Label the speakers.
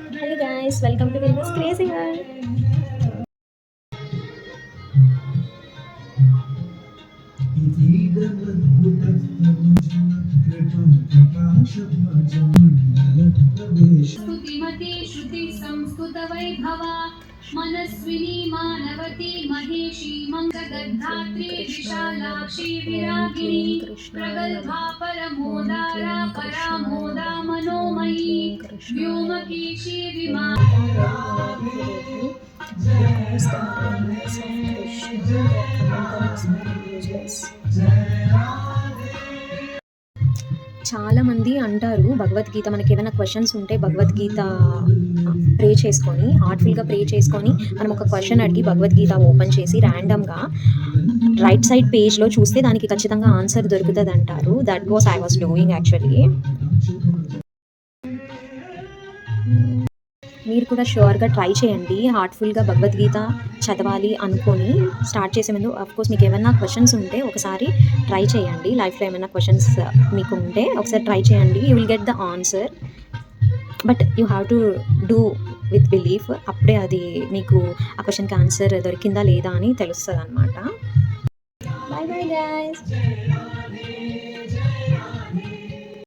Speaker 1: Hello guys, welcome to Windows Crazy World.
Speaker 2: स्तुतिमती श्रुति संस्कृत वैभवा मनस्विनी मानवती महेशी मंगलधात्री विशालाक्षी विरागिणी प्रगल्भा परमोदारा परामोदा मनोमयी व्योमकेशी विमान
Speaker 1: చాలామంది అంటారు భగవద్గీత మనకి ఏమైనా క్వశ్చన్స్ ఉంటే భగవద్గీత ప్రే చేసుకొని హార్ట్ఫుల్గా ప్రే చేసుకొని మనం ఒక క్వశ్చన్ అడిగి భగవద్గీత ఓపెన్ చేసి ర్యాండమ్గా రైట్ సైడ్ పేజ్లో చూస్తే దానికి ఖచ్చితంగా ఆన్సర్ దొరుకుతుంది అంటారు. That was I was doing actually. మీరు కూడా ష్యూర్గా ట్రై చేయండి. హార్ట్ఫుల్గా భగవద్గీత చదవాలి అనుకొని స్టార్ట్ చేసే ముందు కోర్స్ మీకు ఏమైనా క్వశ్చన్స్ ఉంటే ఒకసారి ట్రై చేయండి. లైఫ్లో ఏమైనా క్వశ్చన్స్ మీకు ఉంటే ఒకసారి ట్రై చేయండి. You will get the answer, but you have to do with belief. అప్పుడే అది మీకు ఆ క్వశ్చన్కి ఆన్సర్ దొరికిందా లేదా అని తెలుస్తుంది అనమాట. Bye bye guys.